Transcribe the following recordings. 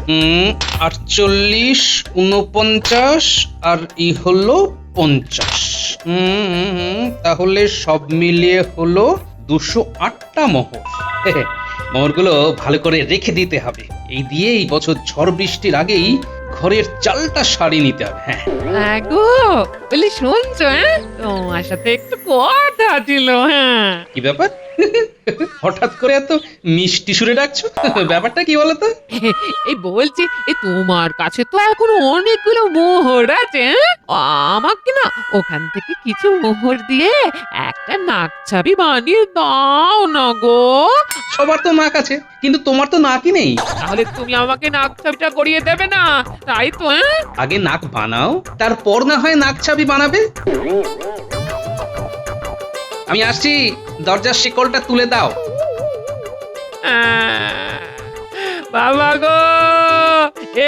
48, 49 আর ই হলো 50। তাহলে সব মিলিয়ে হলো 208টা মোহর। মোহরগুলো ভালো করে রেখে দিতে হবে। এই দিয়ে এই বছর ঝড় বৃষ্টির আগেই ঘরের চালটা সারিয়ে নিতে হবে। হ্যাঁ গো বলি শুনছো? তোমার সাথে একটু কথা ছিল। হ্যাঁ, কি ব্যাপার? হঠাৎ করে এত মিষ্টি সুরে ডাকছো? ব্যাপারটা কি বলতো? এই বলছি, এই তোমার কাছে তো এখন অনেকগুলো মোহর আছে। আমাকে না ওখান থেকে কিছু মোহর দিয়ে একটা নাকছাবি বানিয়ে দাও না গো। সবার তো নাক আছে, কিন্তু তোমার তো নাকই নেই। তাহলে তুমি আমাকে নাকছাবিটা করিয়ে দেবে না, তাই তো? আগে নাক বানাও, তারপর না হয় নাক ছাবি বানাবে। আমি আসছি, দরজার শিকলটা তুলে দাও। বাবা গো,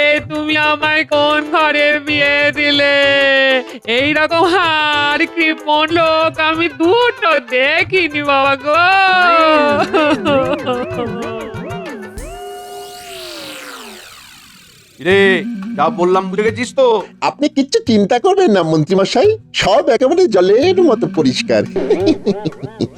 এ তুমি আমায় কোন ঘরে বিয়ে দিলে? এইরকম হার কৃপণ লোক আমি দুটো দেখিনি বাবা গো। রে, যা বললাম বুঝে গেছিস তো? আপনি কিচ্ছু চিন্তা করবেন না মন্ত্রীমশাই, সব একেবারে জলের মতো পরিষ্কার।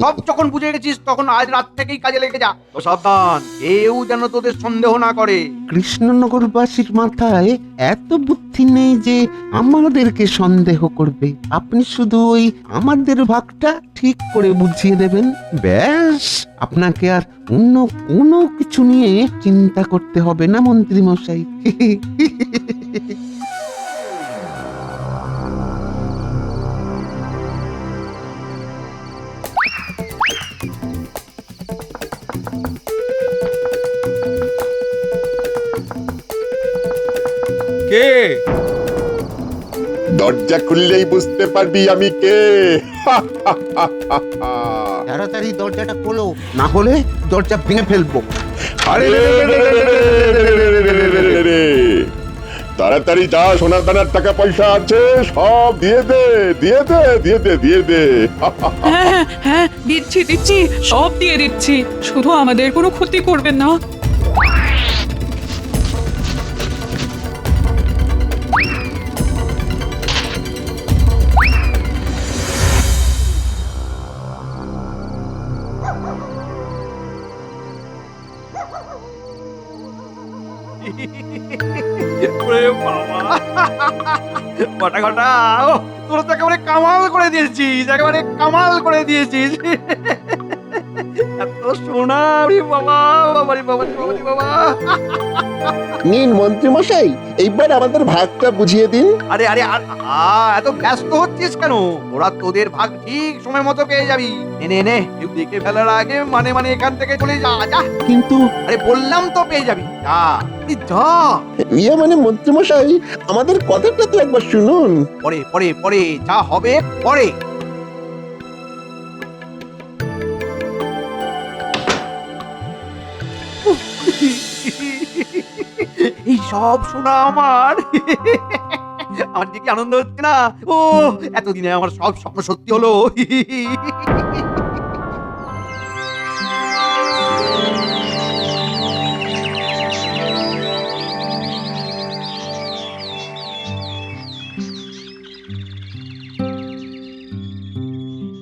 সব যখন বুঝে গেছিস তখন আজ রাত থেকেই কাজে লেগে যা। তো সাবধান, কেউ যেন তোদের সন্দেহ না করে। কৃষ্ণনগরবাসীর মাথায় এত বুদ্ধি নেই যে আমাদেরকে সন্দেহ করবে। আপনি শুধু ওই আমাদের ভাগটা ঠিক করে বুঝিয়ে দেবেন, ব্যাস। আপনাকে আর অন্য কোনো কিছু নিয়ে চিন্তা করতে হবে না মন্ত্রী মশাই। কে? দরজা খুললেই বুঝতে পারবি আমি কে। তাড়াতাড়ি দরজাটা খোলো, না হলে দরজা ভেঙে ফেলবো। আরে রে রে রে রে রে রে রে রে। তাড়াতাড়ি যা, সোনা দানার টাকা পয়সা আছে সব দিয়ে দে, দিয়ে দে, দিয়ে দে, দিয়ে দে। হ্যাঁ হ্যাঁ, দিচ্ছি দিচ্ছি, সব দিয়ে দিচ্ছি, শুধু আমাদের কোনো ক্ষতি করবেন না। ওরে বাবা, কটা কটা, তোরা তো একেবারে কামাল করে দিয়েছিস, একেবারে কামাল করে দিয়েছিস। এত সোনা, রে বাবা, বাবারে বাবারে বাবারে বাবা। নিন মন্ত্রীমশাই, এইবার আমাদের ভাগটা বুঝিয়ে দিন। আরে আরে এত ব্যস্ত হচ্ছিস কেন? ওরা তোদের ভাগ ঠিক সময় মতো পেয়ে যাবি। নে নে, কেউ দেখে ফেলার আগে মানে মানে এখান থেকে চলে যা, যা। কিন্তু আরে বললাম তো পেয়ে যাবি, যা যা। ইয়ে মানে মন্ত্রীমশাই, আমাদের কথাটা তো একবার শুনুন। পরে পরে পরে যা হবে পরে। এই সব শোনা আমার আমার যে কি আনন্দ হচ্ছে না। ও, এতদিনে আমার সব স্বপ্ন সত্যি হলো।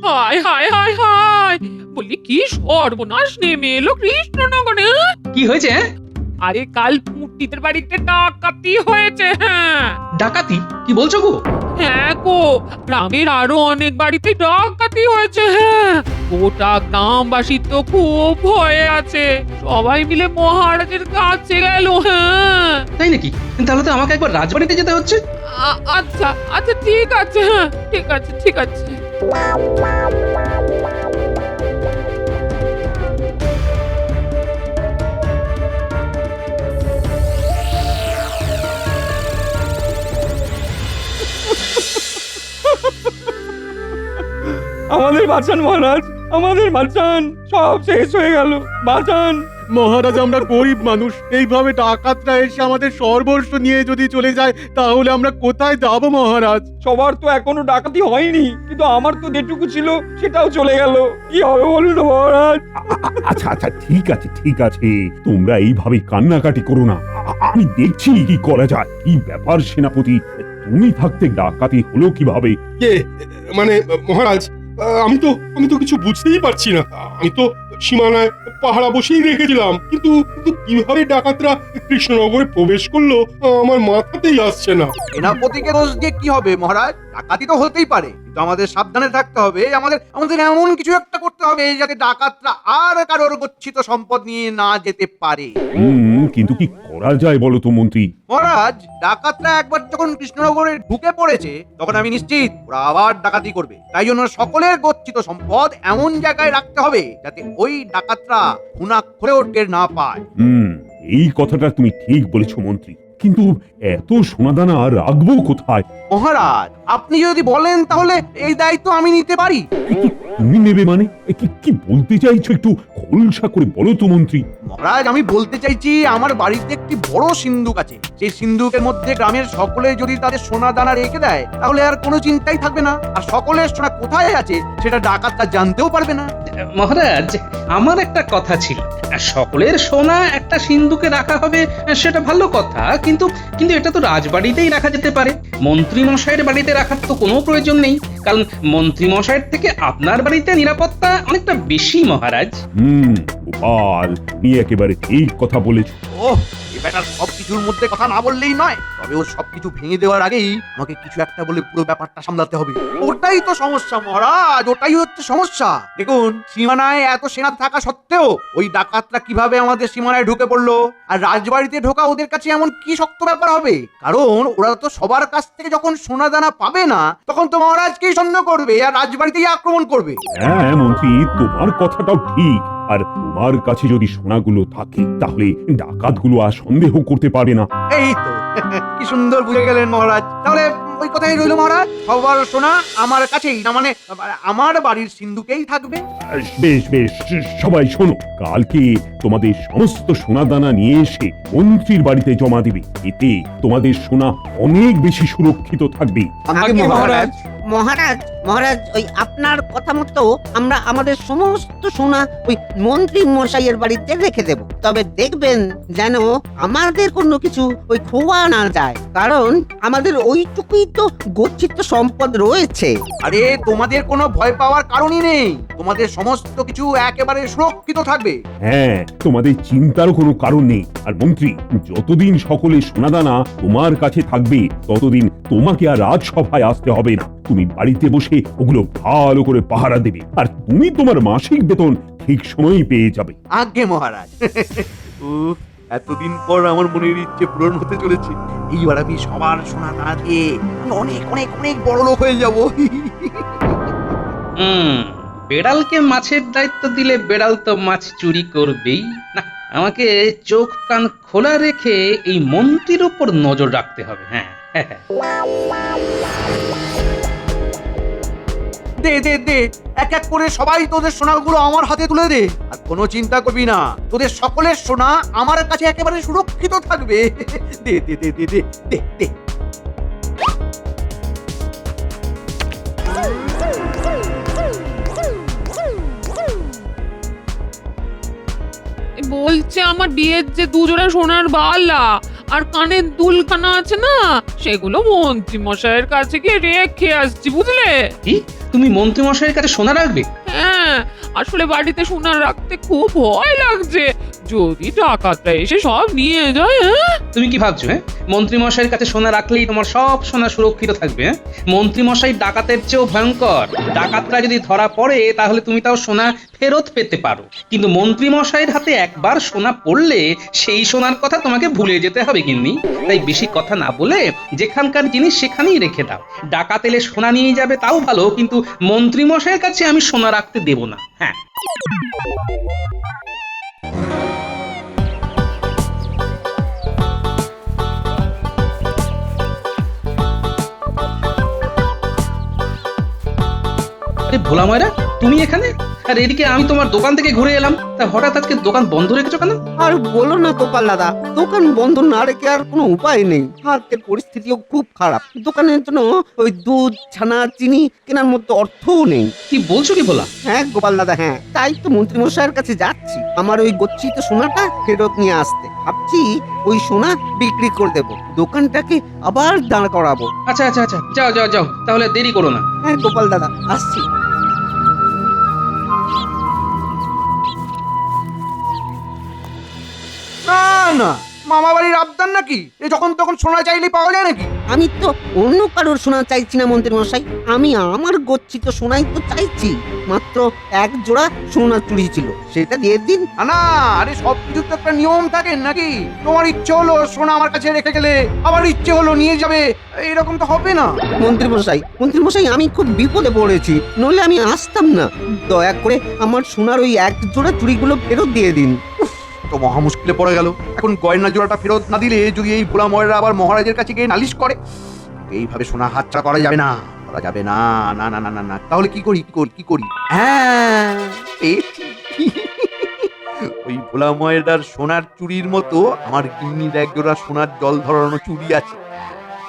হায় হায় হায় হায়, বলি কি সর্বনাশ নেমে এলো কৃষ্ণনগরে। কি হয়েছে? আরে কাল মূর্তিদের বাড়িতে ডাকাতি হয়েছে। হ্যাঁ ডাকাতি? কি বলছো গো? হ্যাঁ গো, গ্রামের আরো অনেক বাড়িতে ডাকাতি হয়েছে। হ্যাঁ, গোটা গ্রামবাসী তো খুব ভয়ে আছে, সবাই মিলে মহারাজের কাছে গেল। হ্যাঁ, তাই নাকি? তাহলে তো আমাকে একবার রাজবাড়িতে যেতে হচ্ছে। আচ্ছা আচ্ছা, ঠিক আছে। হ্যাঁ, ঠিক আছে ঠিক আছে। আমাদের বাঁচান মহারাজ, আমাদের বাঁচান, সব শেষ হয়ে গেল, বাঁচান। মহারাজ, আমরা গরিব মানুষ, এইভাবে ডাকাতরা এসে আমাদের সর্বস্ব নিয়ে যদি চলে যায় তাহলে আমরা কোথায় যাব মহারাজ? সবার তো এখনো ডাকাতি হয়নি, কিন্তু আমার তো যেটুকু ছিল সেটাও চলে গেল। কি হবে বলুন তো মহারাজ? আচ্ছা আচ্ছা, ঠিক আছে ঠিক আছে, তোমরা এইভাবে কান্নাকাটি করো না। আমি দেখছি কি করা যায়। কি ব্যাপার সেনাপতি, তুমি থাকতে ডাকাতি হলো কিভাবে? কে মানে মহারাজ, আমি তো কিছু বুঝতেই পারছি না। আমি তো সীমানায় পাহারা বসেই রেখেছিলাম, কিন্তু কিভাবে ডাকাতরা কৃষ্ণনগরে প্রবেশ করলো আমার মাথাতেই আসছে না। সেনাপতিকে দোষ দিয়ে কি হবে মহারাজ? ডাকাতি তো হতেই পারে, কিন্তু আমাদের সাবধানে থাকতে হবে। আমাদের এমন কিছু একটা করতে হবে যাতে ডাকাতরা আর কারোর গচ্ছিত সম্পদ নিয়ে না যেতে পারে। কিন্তু কি করা যায় বলো তো মন্ত্রী? মহারাজ, ডাকাতরা একবার যখন কৃষ্ণনগরে ঢুকে পড়েছে তখন আমি নিশ্চিত ওরা আবার ডাকাতি করবে। তাই জন্য সকলের গচ্ছিত সম্পদ এমন জায়গায় রাখতে হবে যাতে ওই ডাকাতরা খুনাক্ষরেও টের না পায়। এই কথাটা তুমি ঠিক বলেছো মন্ত্রী, কিন্তু এত সোনাদানা রাখবো কোথায়? মহারাজ, আপনি যদি বলেন তাহলে এই দায়িত্ব আমি নিতে পারি। তুমি নেবে মানে? কি বলতে চাইছো একটু খোলসা করে বলো তো মন্ত্রী। মহারাজ, আমি বলতে চাইছি আমার বাড়িতে একটি বড় সিন্ধুক আছে। সেই সিন্ধুকের মধ্যে গ্রামের সকলে যদি তাদের সোনা দানা রেখে দেয় তাহলে আর কোনো চিন্তাই থাকবে না। আর সকলের সোনা কোথায় আছে সেটা ডাকাতরা জানতেও পারবে না। মহারাজ, আমার একটা কথা ছিল, সকলের সোনা একটা সিন্ধুকে রাখা হবে সেটা ভালো কথা, কিন্তু এটা তো রাজবাড়িতেই রাখা যেতে পারে। মন্ত্রী মশাইয়ের বাড়িতে রাখার তো কোনো প্রয়োজন নেই, কারণ মন্ত্রী মশাইয়ের থেকে আপনার বাড়িতে নিরাপত্তা অনেকটা বেশি মহারাজ। গোপাল, তুমি একেবারে ঠিক কথা বলেছো। ওহ, এ ব্যাটার সবকিছুর মধ্যে কথা না বললেই নয়। তবে ওর সবকিছু ভেঙে দেওয়ার আগেই আমাকে কিছু একটা বলে পুরো ব্যাপারটা সামলাতে হবে। ওটাই তো সমস্যা মহারাজ, ওটাই হচ্ছে সমস্যা। দেখুন, সীমানায় এত সেনা থাকা সত্ত্বেও ওই ডাকাতরা কিভাবে আমাদের সীমানায় ঢুকে পড়লো? আর রাজবাড়িতে ঢোকা ওদের কাছে এমন কি শক্ত ব্যাপার হবে? কারণ ওরা তো সবার কাছ থেকে যখন সোনা দানা পাবে না তখন তো মহারাজকেই সন্দেহ করবে আর রাজবাড়িতেই আক্রমণ করবে। হ্যাঁ মন্ত্রী, তোমার কথাটাও ঠিক। আর তোমার কাছে যদি সোনাগুলো থাকে তাহলে ডাকাতগুলো আর সন্দেহ করতে পারবে না। এই তো কি সুন্দর বুঝে গেলেন মহারাজ। তাহলে ওই কথাই রইল মহারাজ, সবার সোনা আমার কাছেই, না মানে আমার বাড়ির সিন্ধুকেই থাকবে। বেশ বেশ, সবাই শোনো, কালকে তোমাদের সমস্ত সোনা দানা নিয়ে এসে মন্ত্রীর বাড়িতে জমা দিবে। এতে তোমাদের সোনা অনেক বেশি সুরক্ষিত থাকবে। মহারাজ, মহারাজ মহারাজ, ওই আপনার কথা মতো আমরা আমাদের সমস্ত সোনা ওই মন্ত্রী মশাইয়ের বাড়িতে রেখে দেব। তবে দেখবেন যেন আমাদের কোনো কিছু ওই খোয়া না যায়, কারণ আমাদের ওইটুকুই তো গচ্ছিত সম্পদ রয়েছে। আরে তোমাদের কোনো ভয় পাওয়ার কারণই নেই, তোমাদের সমস্ত কিছু একেবারে সুরক্ষিত থাকবে। হ্যাঁ, তোমাদের চিন্তারও কোনো কারণ নেই। আর মন্ত্রী, যতদিন সকলে সোনাদানা তোমার কাছে থাকবে ততদিন তোমাকে আর রাজসভায় আসতে হবে না। তুমি বাড়িতে বসে ওগুলো ভালো করে পাহারা দেবে, আর তুমি তোমার মাসিক বেতন ঠিক সময়ই পেয়ে যাবে। আজ্ঞে মহারাজ। এতদিন পর আমার মনের ইচ্ছে পূরণ হতে চলেছে। এইবার আমি সবার সোনা দানা দিয়ে অনেক অনেক অনেক বড় লোক হয়ে যাব। বেড়ালকে মাছের দায়িত্ব দিলে বেড়াল তো মাছ চুরি করবেই না। আমাকে চোখ কান খোলা রেখে এই মন্ত্রীর উপর নজর রাখতে হবে। হ্যাঁ, দে দে দে, এক এক করে সবাই তোদের সোনাগুলো আমার হাতে তুলে দে। আর কোনো চিন্তা করবি না, তোদের সকলের সোনা আমার কাছে একেবারে সুরক্ষিত থাকবে। দে দে দে দে দে দে দে। বলছে আমার বিয়ের যে দুজোড়া সোনার বালা আর কানের দুলখানা আছে না, সেগুলো মন্ত্রী মশাইয়ের কাছে গিয়ে রেখে আসছি, বুঝলে? কি, তুমি মন্ত্রী মশাইয়ের কাছে সোনা রাখবে? হ্যাঁ, আসলে বাড়িতে সোনা রাখতে খুব ভয় লাগছে, যদি ডাকাতরা এসে সব নিয়ে যায়। তুমি কি ভাবছো মন্ত্রী মশাইয়ের কাছে সোনা রাখলেই তোমার সব সোনা সুরক্ষিত থাকবে? মন্ত্রী মশাই ডাকাতের চেয়েও ভয়ঙ্কর। ডাকাতরা যদি ধরা পড়ে তাহলে তুমি তাও সোনা ফেরত পেতে পারো, কিন্তু মন্ত্রী মশাইয়ের হাতে একবার সোনা পড়লে সেই সোনার কথা তোমাকে ভুলে যেতে হবে গিন্নি। তাই বেশি কথা না বলে যেখানকার জিনিস সেখানেই রেখে দাও। ডাকাত এলে সোনা নিয়ে যাবে তাও ভালো, কিন্তু মন্ত্রী মশাইয়ের কাছে আমি সোনা রাখতে দেব না। হ্যাঁ, ভোলা ময়রা, তুমি এখানে? আর এদিকে আমি তোমার দোকান থেকে ঘুরে এলাম, তা হঠাৎ আজকে দোকান বন্ধ রেখেছো কেন? আর বলো না গোপাল দাদা, দোকান বন্ধ না রেখে আর কোনো উপায় নেই। হাতের পরিস্থিতিও খুব খারাপ। দোকানের জন্য ওই দুধ, ছানা, চিনি কেনার মতো অর্থও নেই। কি বলছো কি ভোলা? হ্যাঁ গোপাল দাদা, হ্যাঁ, তাই তো মন্ত্রী মশাইয়ের কাছে যাচ্ছি আমার ওই গচ্ছিত সোনাটা ফেরত নিয়ে আসতে। ভাবছি ওই সোনা বিক্রি করে দেবো, দোকানটাকে আবার দাঁড় করাবো। আচ্ছা আচ্ছা আচ্ছা, যাও যাও যাও, তাহলে দেরি করো না। হ্যাঁ গোপাল দাদা, আসছি। না না, মামা বাড়ির আবদার নাকি এ যখন তখন সোনা চাইলেই পাওয়া যায় নাকি? আমি তো অন্য কারোর সোনা চাইছি না মন্ত্রী মশাই, আমি আমার গচ্ছিত সোনাই তো চাইছি। মাত্র এক জোড়া সোনা চুরি ছিল, সেটা দিয়ে দিন। না, আরে সব কিছু তো একটা নিয়ম থাকে নাকি? তোমার ইচ্ছে হলো সোনা আমার কাছে রেখে গেলে, আবার ইচ্ছে হলো নিয়ে যাবে, এরকম তো হবে না। মন্ত্রী মশাই, আমি খুব বিপদে পড়েছি, নইলে আমি আসতাম না। দয়া করে আমার সোনার ওই এক জোড়া চুড়িগুলো ফেরত দিয়ে দিন। তো মহা মুশকিলে পড়ে গেল। এখন গয়না জোড়াটা ফেরত না দিলে যদি এই ভোলা ময়রা আবার মহারাজের কাছে গিয়ে নালিশ করে, এইভাবে সোনা হাতছাড়া করা যাবে না, করা যাবে না। না না না না না, তাহলে কি করি? হ্যাঁ, পেয়েছি। ওই ভোলা ময়রার সোনার চুড়ির মতো আমার গিন্নির এক জোড়া সোনার জল ধরানো চুড়ি আছে,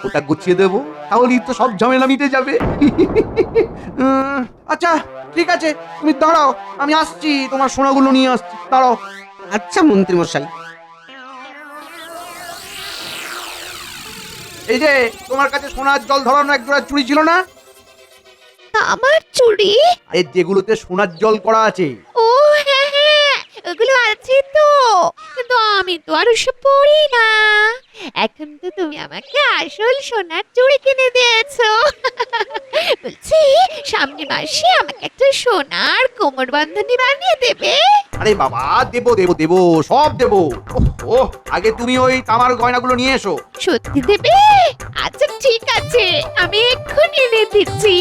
ওটা গুছিয়ে দেবো, তাহলেই তো সব ঝামেলা মিটে যাবে। আচ্ছা ঠিক আছে, তুমি দাঁড়াও, আমি আসছি, তোমার সোনাগুলো নিয়ে আসছি, দাঁড়াও। আচ্ছা মন্ত্রী মশাই। এই যে তোমার কাছে সোনার জল ধরানো এক জোড়া চুড়ি ছিল না? আমার চুড়ি? আরে যেগুলোতে সোনার জল করা আছে। ও হ্যাঁ হ্যাঁ, ওগুলো আছে তো, কিন্তু আমি তো আর ওসব পড়ি না। এখন তো তুমি আমাকে আসল সোনার চুড়ি কিনে দিয়েছো। বলছি সামনে মাসে আমাকে একটা সোনার কোমর বন্ধনী বানিয়ে দেবে? আরে বাবা, দেবো দেবো দেবো, সব দেবো। ও আগে তুমি ওই তামার গয়নাগুলো নিয়ে এসো। সত্যি দেবে? আচ্ছা ঠিক আছে, আমি এক্ষুনি এনে দিচ্ছি।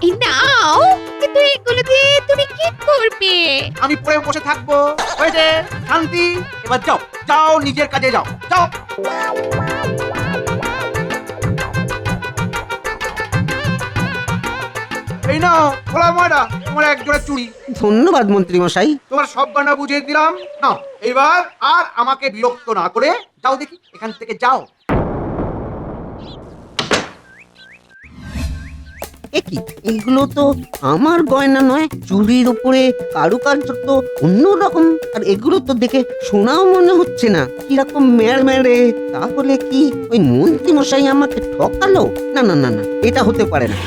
এই নাও, কিন্তু এগুলো দিয়ে তুমি কি করবে? আমি পরে বসে থাকবো। হয়েছে, শান্তি, এবার যাও যাও, নিজের কাজে যাও, যাও। এই নাও ভোলা ময়রা, তোমার এক জোড়া চুড়ি। ধন্যবাদ মন্ত্রী মশাই। তোমার সব গয়না বুঝিয়ে দিলাম। নাও, এবার আর আমাকে বিরক্ত না করে যাও দেখি, এখান থেকে যাও। কি এগুলো তো আমার গয়না নয়, চুরির উপরে কারুকার্য তো অন্যরকম, আর এগুলো তো দেখে সোনাও মনে হচ্ছে না, কিরকম মেরে। তাহলে কি ওই মন্ত্রী মশাই আমাকে ঠকালো? না না না না, এটা হতে পারে না।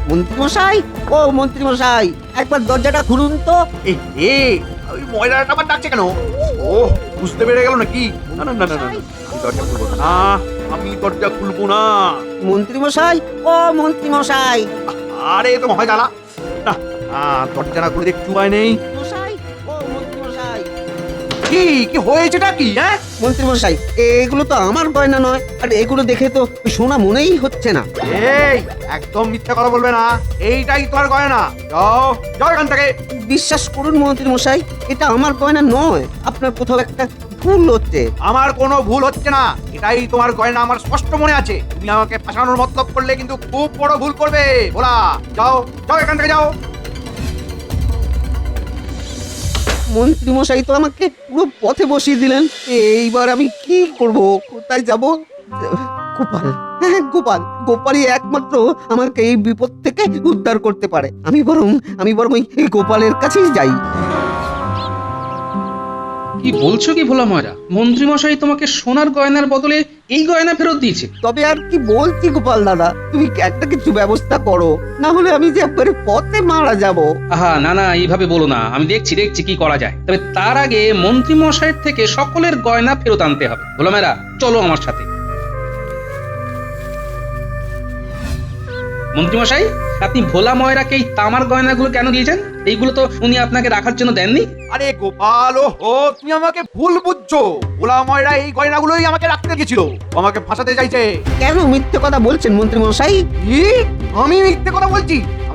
মন্ত্রী মশাই, ও মন্ত্রী মশাই, একবার দরজাটা খুলুন তো। এ ওই ময়রাটা আবার ডাকছে কেন? ও বুঝতে পেরে গেল নাকি? না না না না না, আমি দরজা খুলবো না, আমি দরজা খুলবো না। মন্ত্রী মশাই, ও মন্ত্রী মশাই। আরে তো হয় জ্বালা না, দরজা না খুলে দেখতে উপায় নেই। মশাই, ও মন্ত্রী মশাই। কি কি হয়েছেটা কি? হ্যাঁ মন্ত্রী মশাই, এগুলো তো আমার গয়না নয়, আর এগুলো দেখে তো সোনা মনেই হচ্ছে না। এই একদম মিথ্যা কথা বলবে না, এইটাই তোমার গয়না। যাও যাও এখান থেকে। বিশ্বাস করুন মন্ত্রী মশাই, এটা আমার গয়না নয়, আপনার কোথাও একটা ভুল হচ্ছে। আমার কোনো ভুল হচ্ছে না, এটাই তোমার গয়না, আমার স্পষ্ট মনে আছে। তুমি আমাকে ফাঁসানোর মতলব করলে কিন্তু খুব বড় ভুল করবে। বলা যাও যাও এখান থেকে যাও। মন্ত্রী মশাই তো আমাকে পুরো পথে বসিয়ে দিলেন, এইবার আমি কি করব? কোথায় যাব? গোপাল, হ্যাঁ গোপাল, গোপালই একমাত্র আমাকে এই বিপদ থেকে উদ্ধার করতে পারে। আমি বরং এই গোপালের কাছেই যাই। কি বলছো কি ভোলা ময়রা? মন্ত্রী মশাই তোমাকে সোনার গয়নার বদলে এই গয়না ফেরত দিয়েছে? তবে আর কি বলছি গোপাল দাদা, তুমি একটা কিছু ব্যবস্থা করো, না হলে আমি যে একবারে পথে মারা যাব। আহা না না, এইভাবে বলো না, আমি দেখছি কি করা যায়। তবে তার আগে মন্ত্রী মশাইয়ের থেকে সকলের গয়না ফেরত আনতে হবে। ভোলা ময়রা, চলো আমার সাথে। মন্ত্রী মশাই, আপনি ভোলা ময়রাকে এই তামার গয়নাগুলো কেন দিয়েছেন? এইগুলো তো উনি আপনাকে রাখার জন্য দেননি। আরে গোপাল, ও তুমি আমাকে ভুল বুঝছো। ভোলা ময়রা এই গয়নাগুলোই আমাকে রাখতে গেছিল, আমাকে ফাঁসাতে চাইছে। কেন মিথ্যে কথা বলছেন মন্ত্রী মশাই? কি? আমি মিথ্যে কথা বলছি?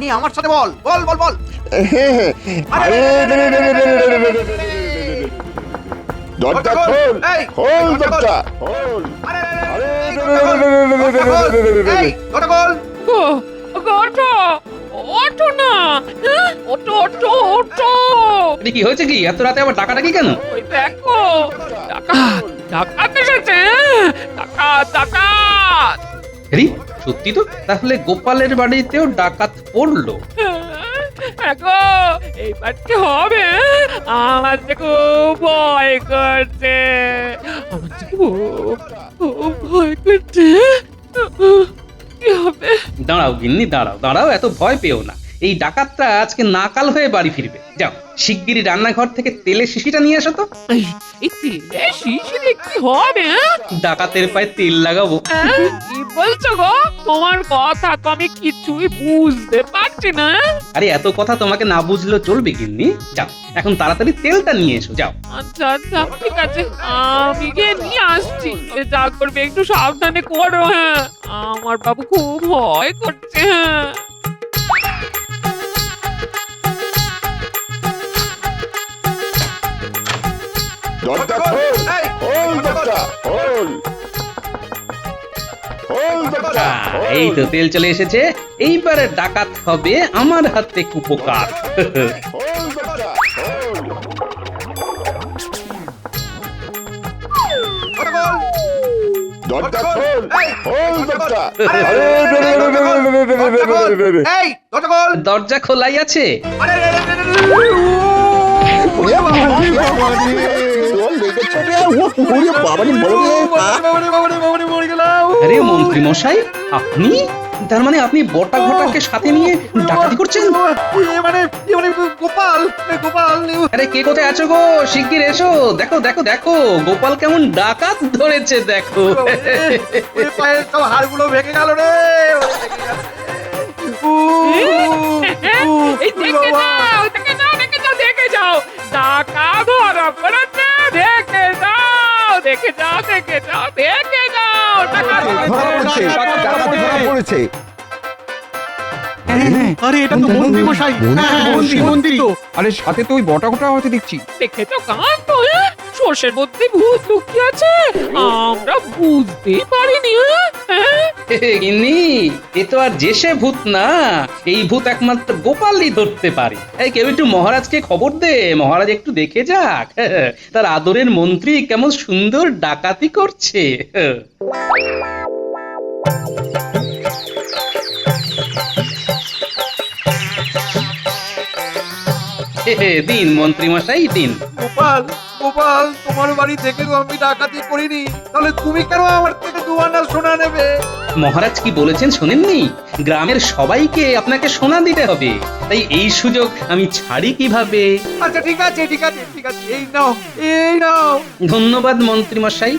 নে, আমার সাথে বল বল বল বল। দরজা খোল, এই, খোল দরজা দরজা, খোল। এই, দরজা খোল। গো গো, ওঠো ওঠো না, হ্যাঁ? ওঠো ওঠো ওঠো, আরে কি হয়েছে কি এত রাতে আবার ডাকাডাকি কেন? ওই দেখো ডাকাত ডাকাত এসেছে, হ্যাঁ? ডাকাত ডাকাত। আরে সত্যি তো, তাহলে গোপালের বাড়িতেও ডাকাত পড়লো। গো এইবার কি হবে? আমার যে খুব ভয় করছে, আমার যে খুব ভয় করছে। কি হবে? দাঁড়াও গিন্নি, দাঁড়াও দাঁড়াও, এত ভয় পেও না। এই ডাকাতটা আজকে নাকাল হয়ে বাড়ি ফিরবে। যাও শিগগিরই রান্নাঘর থেকে তেলের শিশিটা নিয়ে এসো তো। এই তেলে শিশিরে কি হবে? হ্যাঁ? ডাকাতের পায়ে তেল লাগাবো। হ্যাঁ? কি বলছো গো? তোমার কথা তো আমি কিছুই বুঝতে পারছি না। আরে এত কথা তোমাকে না বুঝলেও চলবে গিন্নি। যাও এখন তাড়াতাড়ি তেলটা নিয়ে এসো, যাও। আচ্ছা আচ্ছা ঠিক আছে, আমি গিয়ে নিয়ে আসছি। যা করবে একটু সাবধানে করো। হ্যাঁ, আমার বাবু খুব ভয় করছে। হ্যাঁ। দরজা খোল, এই, খোল দরজা, খোল। খোল এই তো তেল চলে এসেছে, এইবারে ডাকাত হবে আমার হাতে কুপোকাত। দরজা খোল, খোল দরজা। আরে, আরে, রে, রে, রে, রে, রে, রে, রে, রে, রে, রে, রে, রে। এই দরজা খোল। দরজা খোলাই আছে। আরে, রে, রে, রে, রে, রে, রে, ওরে বাবা রে, জল লেগেছে রে, ওরে বাবা রে, বড় রে, মরে গেলাম। আরে মন্ত্রী মশাই, আপনি? তার মানে আপনি বটা ঘটাকে সাথে নিয়ে ডাকাতি করছেন? এ মানে গোপাল, গোপাল। আরে কে কোথায় আছো গো? শিগগির এসো, দেখো দেখো দেখো, গোপাল কেমন ডাকাত ধরেছে দেখো। ওরে পায়ের সব হাড়গুলো ভেঙে গেল রে। এই দেখে যাও, দেখে যাও, দেখে যাও, দেখে যাও, টাকা ধরা পড়েছে, দেখে যাও, দেখে যাও, দেখে যাও, দেখে যাও, টাকা ধরা পড়েছে। আরে এটা তো মন্ত্রী মশাই, মন্ত্রী তো। আরে সাথে তো ওই বটা ঘটা আছে দেখছি। দেখেছো কান্ত, সর্ষের মধ্যে ভূত লুকিয়ে আছে, আমরা বুঝতেই পারিনি। ইনি এ তো আর যে সে ভূত না, এই ভূত একমাত্র গোপালই ধরতে পারে। এই কেউ একটু মহারাজকে খবর দে, মহারাজ একটু দেখে যাক তার আদরের মন্ত্রী কেমন সুন্দর ডাকাতি করছে। দিন মন্ত্রী মশাই দিন। গোপাল, গোপাল, তোমার বাড়ি থেকে তো আমি ডাকাতি করিনি, তাহলে তুমি কেন আমার থেকে 2 আনা সোনা নেবে? মহারাজ কি বলেছেন শোনেননি? গ্রামের সবাইকে আপনাকে সোনা দিতে হবে, তাই এই সুযোগ আমি ছাড়ি কিভাবে? আচ্ছা ঠিক আছে, ঠিক আছে, ঠিক আছে, এই নাও, এই নাও। ধন্যবাদ মন্ত্রী মশাই।